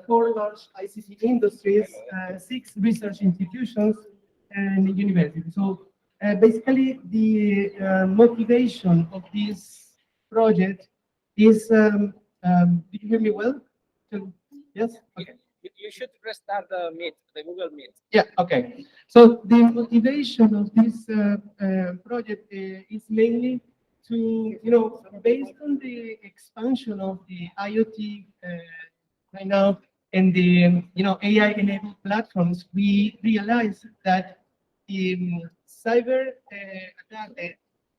4 large ICT industries, 6 research institutions, and universities. So basically, the motivation of this project is, do you hear me well? Yes? Okay. You should restart the Meet, the Google Meet. Yeah, okay. So the motivation of this project is mainly to, based on the expansion of the IoT right now and the, AI-enabled platforms, we realize that the cyber attack,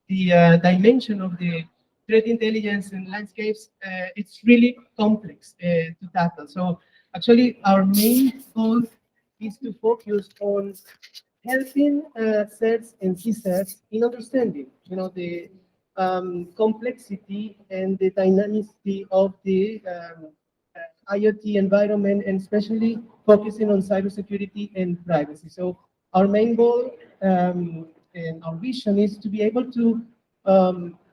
the dimension of the threat intelligence and landscapes, it's really complex to tackle. So actually, our main goal is to focus on helping CERTs and CSERTs in understanding, the complexity and the dynamicity of the IoT environment, and especially focusing on cybersecurity and privacy. So our main goal and our vision is to be able to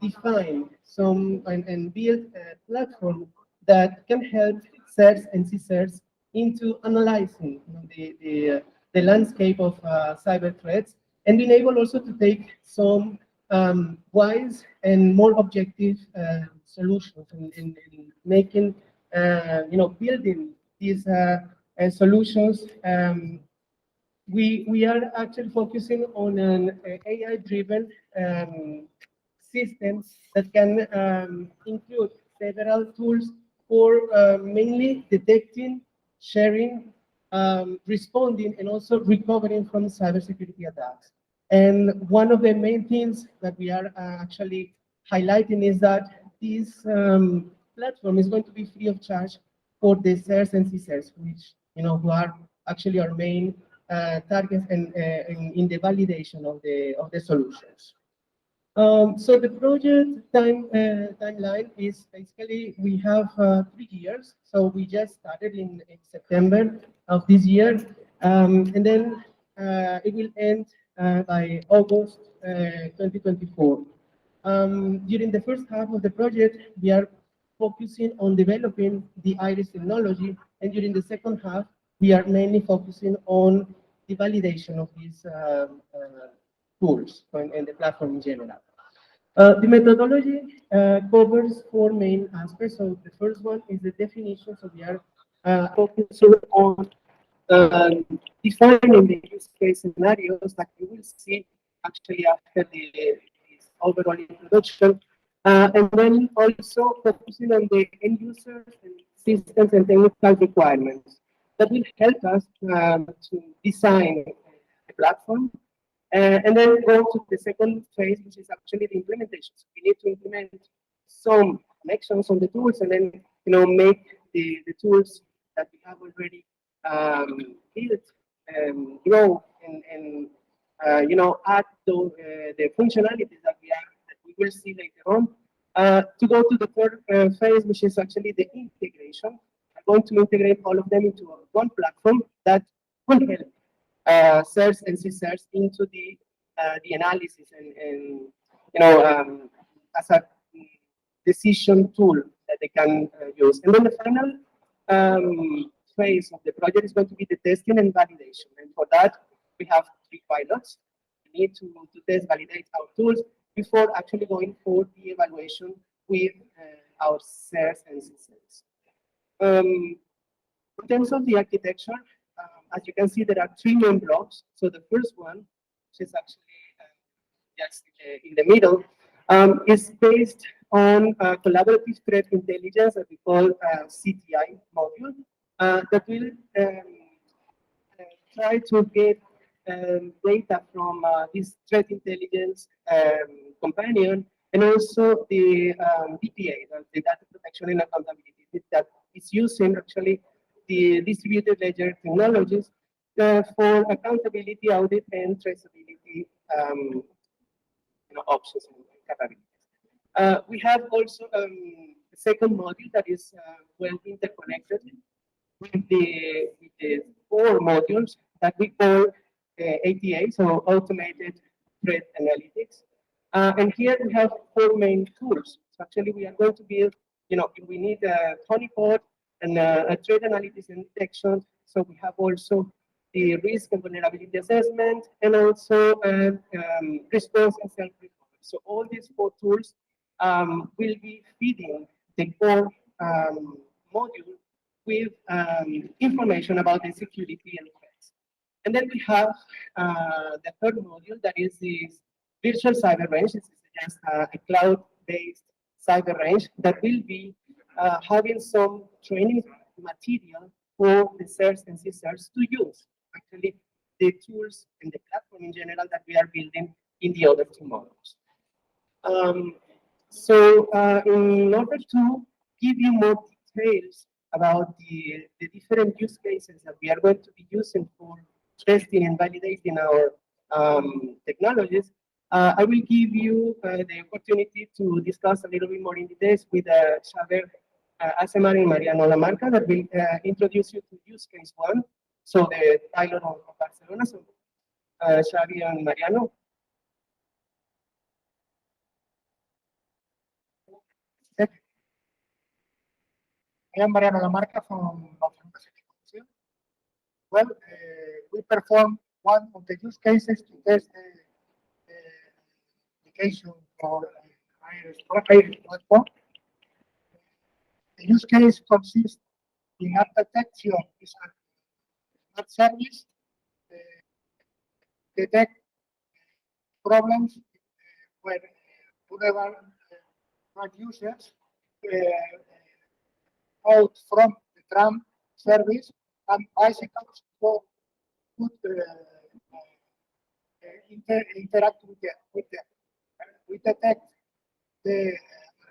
define some and build a platform that can help CERTs and CSERTs into analyzing the landscape of cyber threats, and being able also to take some wise and more objective solutions in making, building these solutions. We are actually focusing on an AI-driven system that can include several tools for mainly detecting, sharing, responding, and also recovering from cybersecurity attacks. And one of the main things that we are actually highlighting is that this platform is going to be free of charge for the CERTs and CSERTs, which, who are actually our main targets and in the validation of the solutions. So the project timeline is basically we have 3 years. So we just started in September of this year, and then it will end by August 2024. During the first half of the project, we are focusing on developing the iris technology, and during the second half, we are mainly focusing on the validation of these tools and the platform in general. The methodology covers 4 main aspects. So the first one is the definition. So we are focusing on defining the use case scenarios that you will see actually after this overall introduction. And then also focusing on the end users and systems and technical requirements that will help us to design the platform. And then go to the second phase, which is actually the implementation. So we need to implement some connections on the tools, and then make the tools that we have already built grow and add the functionalities that we will see later on. To go to the third phase, which is actually the integration. I'm going to integrate all of them into one platform that will help CERTs and CSERTs into the analysis and as a decision tool that they can use. And then the final phase of the project is going to be the testing and validation. And for that, we have 3 pilots. We need to test, validate our tools before actually going for the evaluation with our CERTs and CSERTs. In terms of the architecture, as you can see, there are 3 main blocks. So the first one, which is actually just in the middle, is based on collaborative threat intelligence that we call CTI module that will try to get data from this threat intelligence companion, and also the DPA, the data protection and accountability, that is using actually the distributed ledger technologies for accountability, audit, and traceability options and capabilities. We have also a second module that is well interconnected with the 4 modules that we call ATA, so Automated Threat Analytics. And here we have 4 main tools. So actually, we are going to build, if we need a honeypot, and a threat analysis and detection. So we have also the risk and vulnerability assessment, and also response and self-recovery. So all these four tools will be feeding the core module with information about the security and threats. And then we have the third module, that is this virtual cyber range. This is just a cloud-based cyber range that will be having some training material for the CERTs and CSERs to use actually the tools and the platform in general that we are building in the other two modules. In order to give you more details about the different use cases that we are going to be using for testing and validating our technologies, I will give you the opportunity to discuss a little bit more in details with Xavier Asemar and Mariano Lamarca, that will introduce you to use case one, so the pilot of Barcelona. So Xavier and Mariano. I am Mariano Lamarca from Barcelona City Council. Well, we performed one of the use cases to test the application for Iris platform. The use case consists in app detection. Is a smart service detect problems where whatever users out from the tram service and bicycles could interact with them. We detect the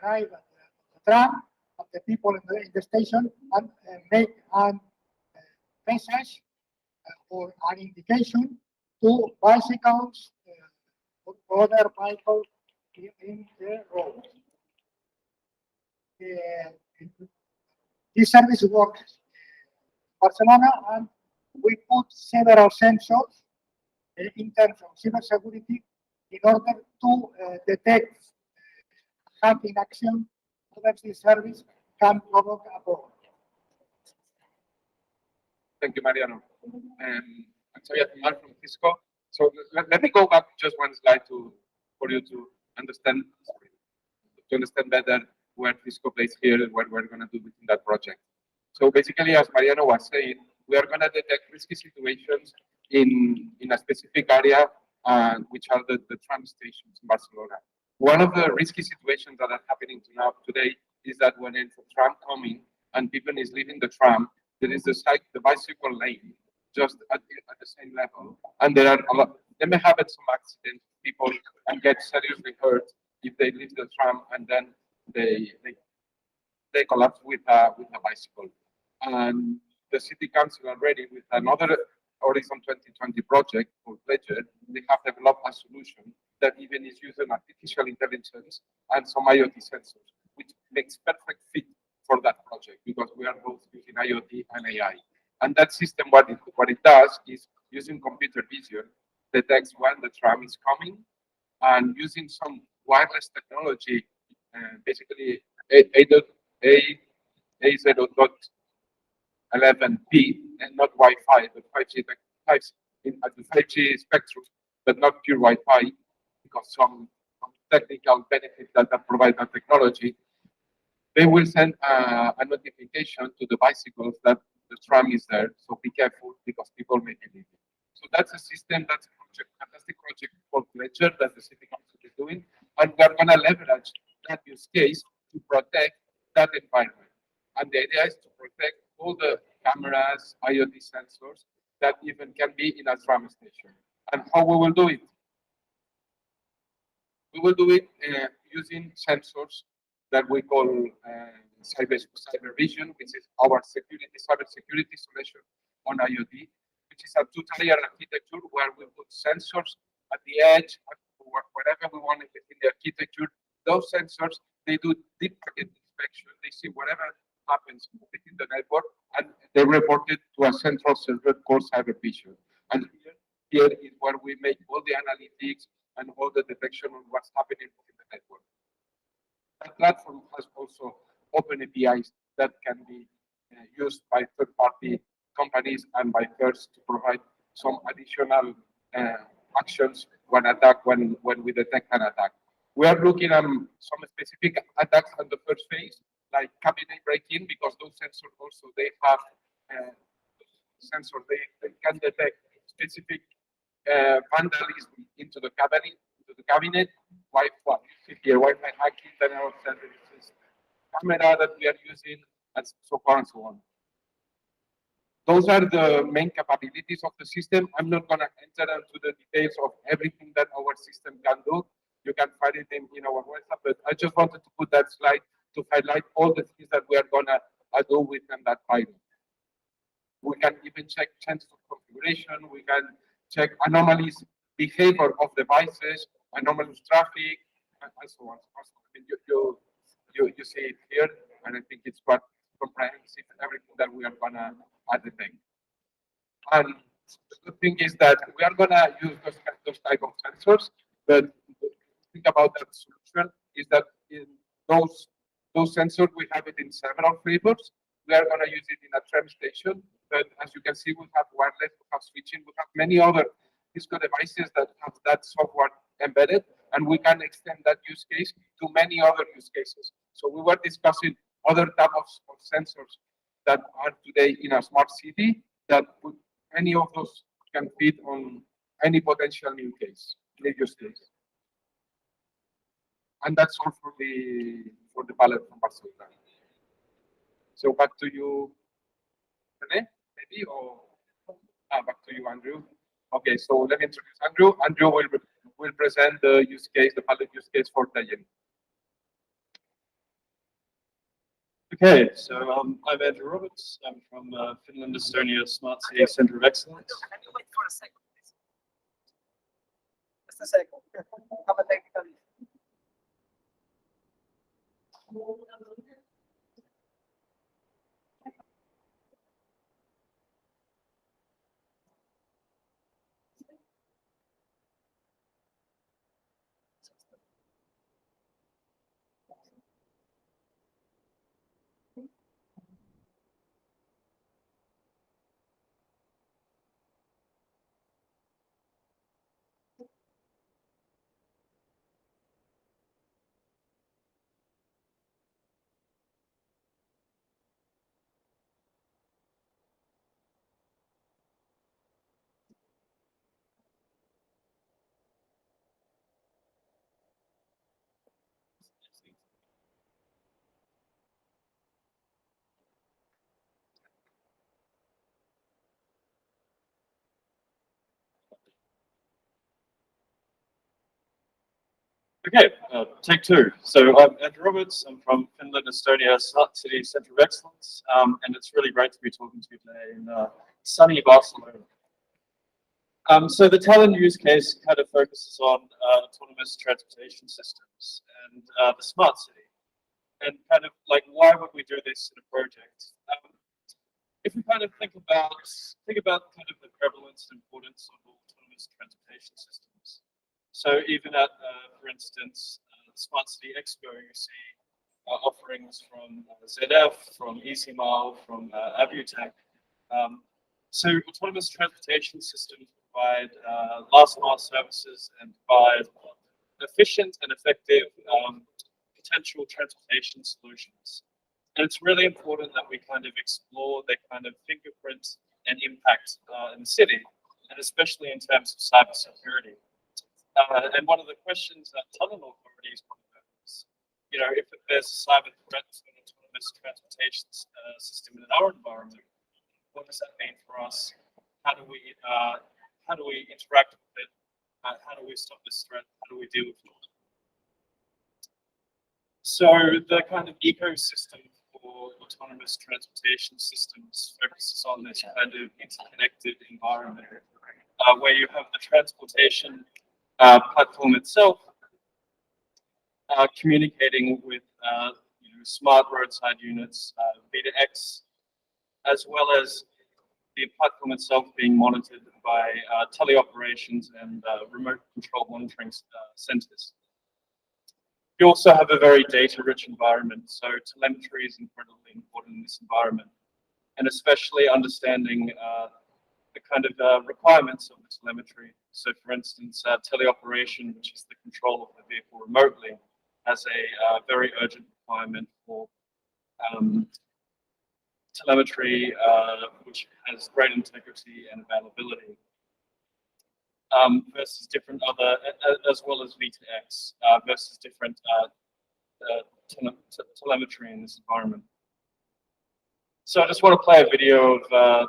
arrival of the tram, of the people in the station, and make a message or an indication to bicycles or other vehicles in the road. This service works in Barcelona, and we put several sensors in terms of cybersecurity in order to detect hacking action that this service can provoke abroad. Thank you, Mariano. I'm Xavier Asemar from Cisco. So let me go back just one slide for you to understand better where Cisco plays here and what we're going to do within that project. So basically, as Mariano was saying, we are going to detect risky situations in a specific area, which are the tram stations in Barcelona. One of the risky situations that are happening today is that when it's a tram coming and people is leaving the tram, there is the bicycle lane just at the same level, and there are a lot. They may have some accidents, people, and get seriously hurt if they leave the tram and then they collapse with a bicycle. And the city council already, with another Horizon 2020 project for Pledger, they have developed a solution that even is using artificial intelligence and some IoT sensors, which makes perfect fit for that project because we are both using IoT and AI. And that system, what it does is using computer vision, detects when the tram is coming, and using some wireless technology, basically A0.11p, and not Wi-Fi, but 5G at the 5G spectrum, but not pure Wi-Fi, because some technical benefits that provide that technology. They will send a notification to the bicycles that the tram is there, so be careful because people may be leaving. So that's a system, that's a fantastic project for Pledger that the city council is doing, and we're going to leverage that use case to protect that environment. And the idea is to protect all the cameras, IoT sensors that even can be in a tram station. And how we will do it? We will do it using sensors that we call cyber vision, which is our cyber security solution on IoT, which is a two-layer architecture where we put sensors at the edge, wherever we want it in the architecture. Those sensors, they do deep packet inspection. They see whatever happens within the network, and they report it to a central server called cyber vision. And here is where we make all the analytics and all the detection on what's happening in the network. That platform has also open APIs that can be used by third-party companies and by first to provide some additional actions when we detect an attack. We are looking at some specific attacks on the first phase, like cabinet break-in, because those sensors also they have they can detect specific vandalism into the cabinet, Wi-Fi, Wi-Fi hacking, general services, camera that we are using, and so far and so on. Those are the main capabilities of the system. I'm not going to enter into the details of everything that our system can do. You can find it in our website, but I just wanted to put that slide to highlight all the things that we are going to do within that pilot. We can even check change of configuration. We can check anomalies, behavior of devices, anomalous traffic, and so on. I mean, you see it here, and I think it's quite comprehensive, everything that we are going to detect. And the good thing is that we are going to use those type of sensors, but the thing about that solution is that in those sensors, we have it in several flavors. We are going to use it in a tram station, but as you can see, we have wireless, we have switching, we have many other Cisco devices that have that software embedded, and we can extend that use case to many other use cases. So we were discussing other types of sensors that are today in a smart city that any of those can fit on any potential new use case. And that's all for the pilot from Barcelona. So back to you, René, maybe, or back to you, Andrew. Okay, so let me introduce Andrew. Andrew will present the use case, the pilot use case for Tayen. Okay, so I'm Andrew Roberts. I'm from Finland, Estonia Smart City Center of Excellence. Can you wait for a second, please? Just a second. Have a technical issue. Okay, take two. So I'm Andrew Roberts. I'm from Finland, Estonia Smart City Center of Excellence, and it's really great to be talking to you today in sunny Barcelona. So the talent use case kind of focuses on autonomous transportation systems and the smart city, and kind of like why would we do this in a project? If we kind of think about kind of the prevalence and importance of autonomous transportation systems. So even at, for instance, Smart City Expo, you see offerings from ZF, from EasyMile, from Abutech. So autonomous transportation systems provide last mile services and provide efficient and effective potential transportation solutions. And it's really important that we kind of explore their kind of fingerprint and impact in the city, and especially in terms of cybersecurity. And one of the questions that tunnel authorities want to know is, you know, if there's a cyber threat to an autonomous transportation system in our environment, what does that mean for us? How do we interact with it? How do we stop this threat? How do we deal with it? So the kind of ecosystem for autonomous transportation systems focuses on this kind of interconnected environment where you have the transportation platform itself communicating with you know, smart roadside units, V2X, as well as the platform itself being monitored by teleoperations and remote control monitoring centers. You also have a very data-rich environment, so telemetry is incredibly important in this environment. and especially understanding the kind of requirements of the telemetry. So for instance, teleoperation, which is the control of the vehicle remotely, has a very urgent requirement for telemetry, which has great integrity and availability, versus different other, as well as V2X, versus different telemetry in this environment. So I just want to play a video of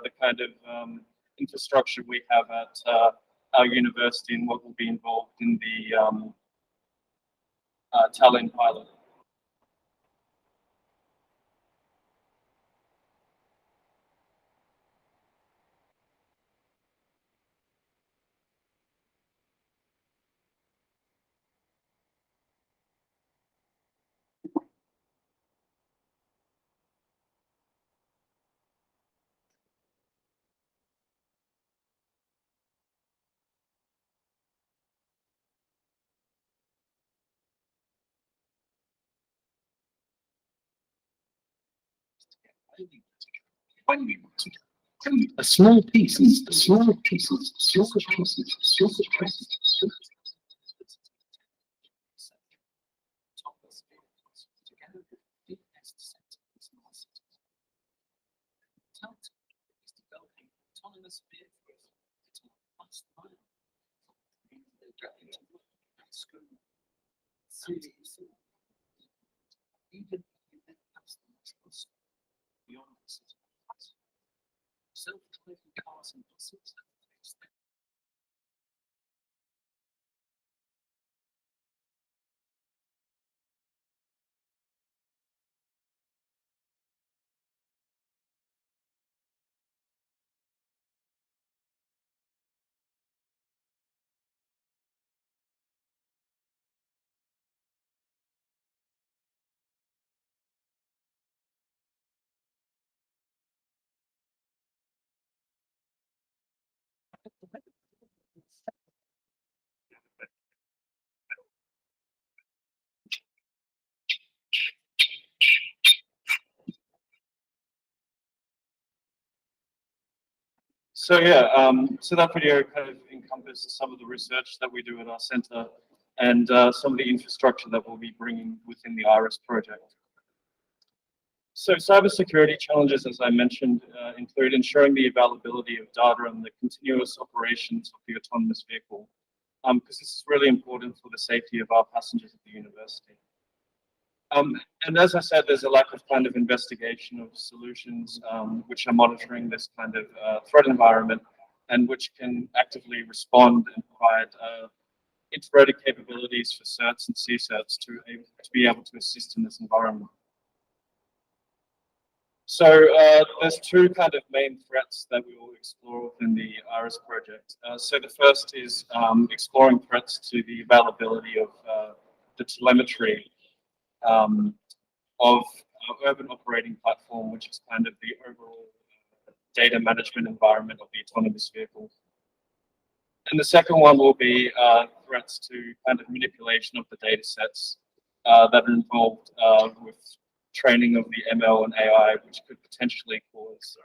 the kind of infrastructure we have at our university and what will be involved in the Tallinn pilot. A small pieces, small pieces, small pieces, small pieces. Self-driving cars and buses. So yeah, so that video kind of encompassed some of the research that we do at our center and some of the infrastructure that we'll be bringing within the IRIS project. So cybersecurity challenges, as I mentioned, include ensuring the availability of data and the continuous operations of the autonomous vehicle, because this is really important for the safety of our passengers at the university. And as I said, there's a lack of kind of investigation of solutions which are monitoring this kind of threat environment and which can actively respond and provide integrated capabilities for certs and CSerts to be able to assist in this environment. So there's two kind of main threats that we will explore within the IRIS project. So the first is exploring threats to the availability of the telemetry of our urban operating platform, which is kind of the overall data management environment of the autonomous vehicle. And the second one will be threats to kind of manipulation of the data sets that are involved with training of the ML and AI, which could potentially cause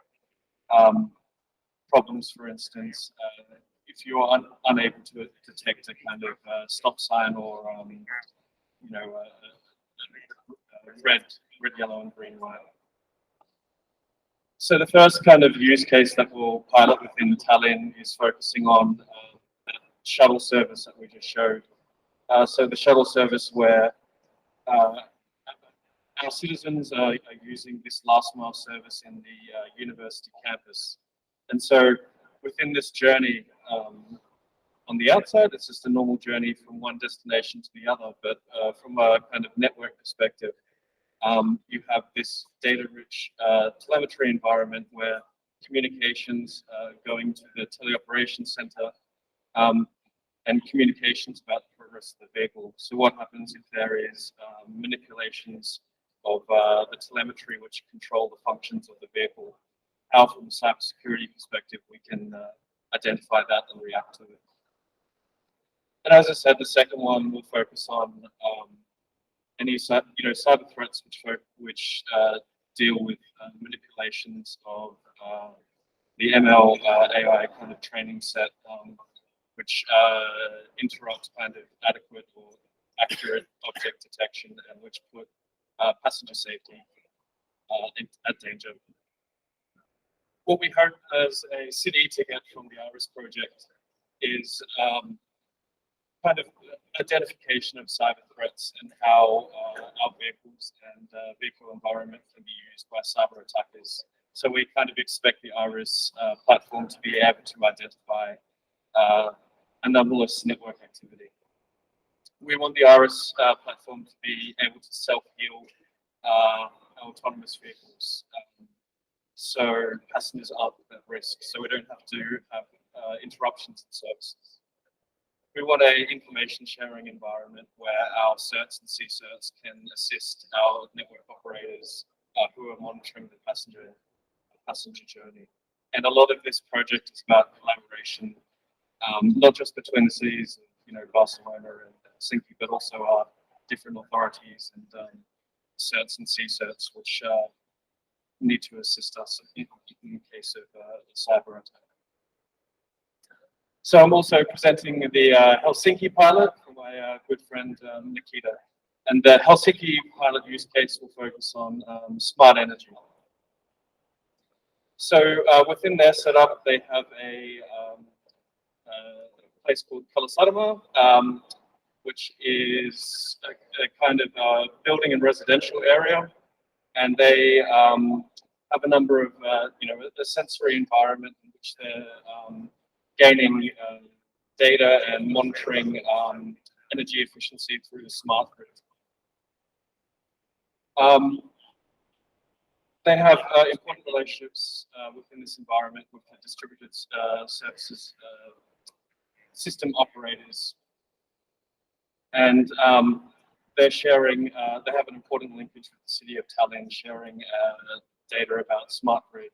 problems. For instance, if you are unable to detect a kind of stop sign or you know, red, yellow, and green light. So the first kind of use case that we'll pilot within Tallinn is focusing on the shuttle service that we just showed. So the shuttle service where our citizens are using this last mile service in the university campus. And so within this journey, on the outside, it's just a normal journey from one destination to the other. But from a kind of network perspective, you have this data-rich telemetry environment where communications going to the teleoperations center and communications about the progress of the vehicle. So what happens if there is manipulations of the telemetry which control the functions of the vehicle? How, from a cybersecurity perspective, we can identify that and react to it. And as I said, the second one will focus on any cyber threats which deal with manipulations of the ML AI kind of training set, which interrupt kind of adequate or accurate object detection and which put passenger safety at danger. What we hope as a city to get from the IRIS project is kind of identification of cyber threats and how our vehicles and vehicle environment can be used by cyber attackers. So we kind of expect the IRIS platform to be able to identify anomalous network activity. We want the IRIS platform to be able to self-heal autonomous vehicles, so passengers aren't at risk, so we don't have to have interruptions in services. We want an information sharing environment where our certs and CCerts can assist our network operators who are monitoring the passenger journey. And a lot of this project is about collaboration, not just between the cities, Barcelona and Helsinki, but also our different authorities and certs and CCerts, which need to assist us in case of cyber attack. So I'm also presenting the Helsinki pilot from my good friend Nikita. And the Helsinki pilot use case will focus on smart energy. So within their setup, they have a place called collectivize, which is a kind of building and residential area. And they have a number of, a sensory environment in which they're gaining data and monitoring energy efficiency through the smart grid. They have important relationships within this environment with the distributed services system operators. And they're sharing, they have an important linkage with the city of Tallinn, sharing data about smart grid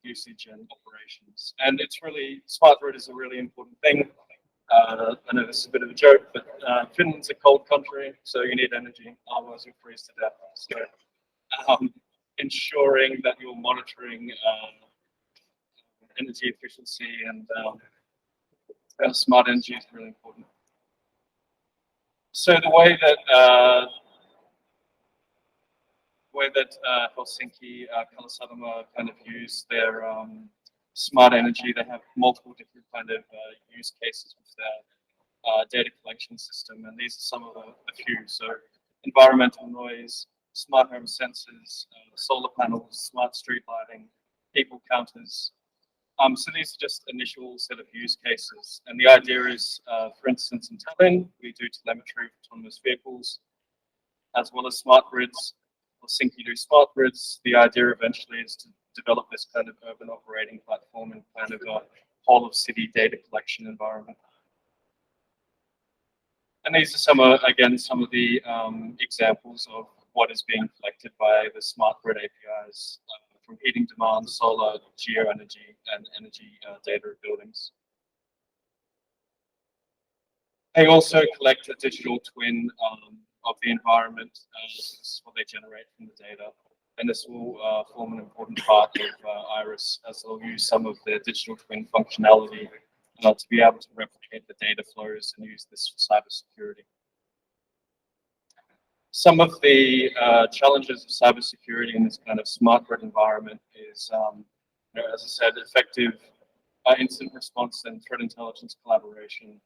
usage and operations. And it's really, smart grid is a really important thing. I know this is a bit of a joke, but Finland's a cold country, so you need energy, otherwise you'll freeze to death. So ensuring that you're monitoring energy efficiency and smart energy is really important. So the way that Helsinki Kallisadoma kind of use their smart energy, they have multiple different kind of use cases with their data collection system, and these are some of the few. So environmental noise, smart home sensors, solar panels, smart street lighting, people counters. So these are just initial set of use cases. And the idea is, for instance, in Tallinn, we do telemetry for autonomous vehicles, as well as smart grids. Helsinki do smart grids. The idea eventually is to develop this kind of urban operating platform and kind of a whole of city data collection environment. And these are some of the examples of what is being collected by the smart grid APIs. From heating demand, solar, geoenergy, and energy data of buildings. They also collect a digital twin of the environment. This is what they generate from the data. And this will form an important part of IRIS, as they'll use some of their digital twin functionality to be able to replicate the data flows and use this for cybersecurity. Some of the challenges of cybersecurity in this kind of smart grid environment is, as I said, effective incident response and threat intelligence collaboration.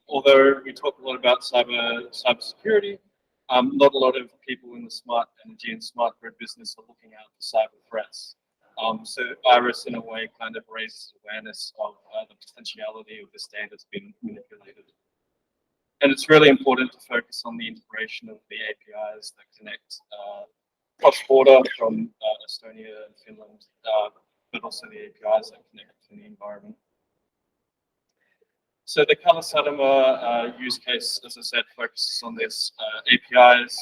Although we talk a lot about cybersecurity, not a lot of people in the smart energy and smart grid business are looking out for cyber threats. So IRIS, in a way, kind of raises awareness of the potentiality of this data to be manipulated. And it's really important to focus on the integration of the APIs that connect cross-border from Estonia and Finland, but also the APIs that connect to the environment. So the Kallisadoma use case, as I said, focuses on this APIs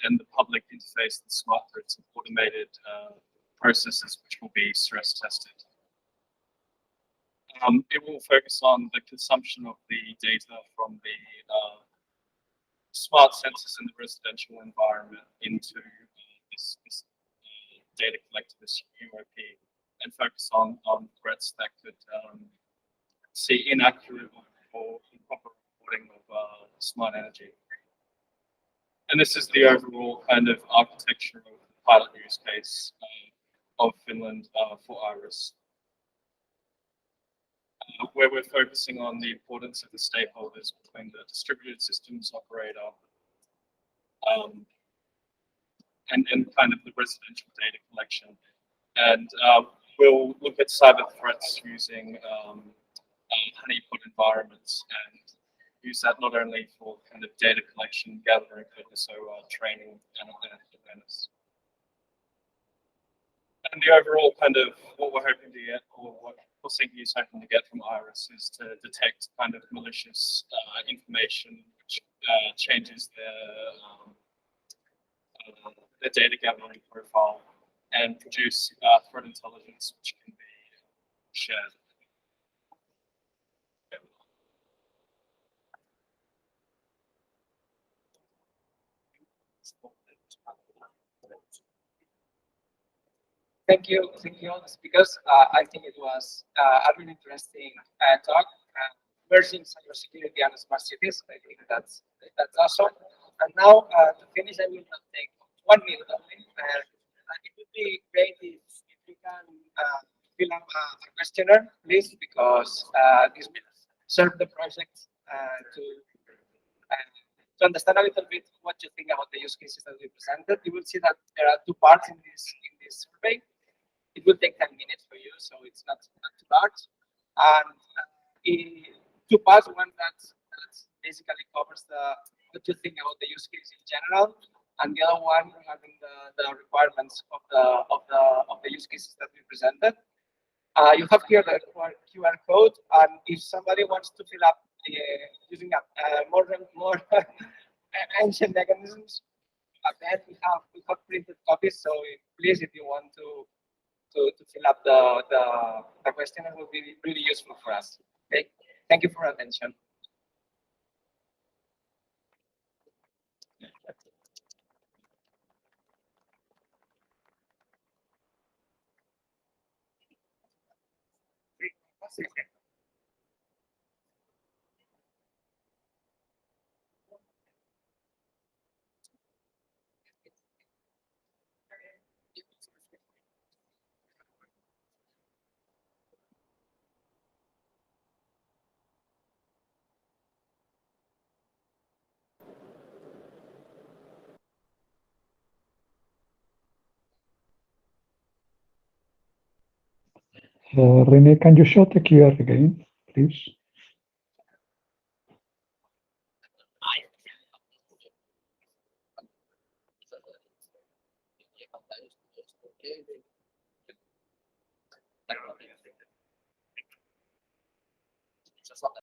and the public interface and smart grids and automated processes which will be stress tested. It will focus on the consumption of the data from the smart sensors in the residential environment into this data collected, this UOP, and focus on threats that could see inaccurate or improper reporting of smart energy. And this is the overall kind of architecture of the pilot use case of Finland for IRIS, where we're focusing on the importance of the stakeholders between the distributed systems operator and kind of the residential data collection. And we'll look at cyber threats using honeypot environments and use that not only for kind of data collection, gathering, but also training and awareness. And the overall kind of what we're hoping to get, or what Helsinki is hoping to get from IRIS, is to detect kind of malicious information which changes their data gathering profile and produce threat intelligence which can be shared. Thank you, all the speakers. I think it was a really interesting talk. Merging cybersecurity and smart cities. I think that's awesome. And now to finish, I will not take 1 minute only. It would be great if you can fill up a questionnaire, please, because this will serve the project to understand a little bit what you think about the use cases that we presented. You will see that there are 2 parts in this survey. It will take 10 minutes for you, so it's not too large. And in 2 parts, one that basically covers what you think about the use case in general, and the other one regarding the requirements of the use cases that we presented. You have here the QR code, and if somebody wants to fill up using more ancient mechanisms, then we have printed copies. So please, if you want to fill up the question, it will be really useful for us. Okay, thank you for your attention. Rene, can you show the QR again, please?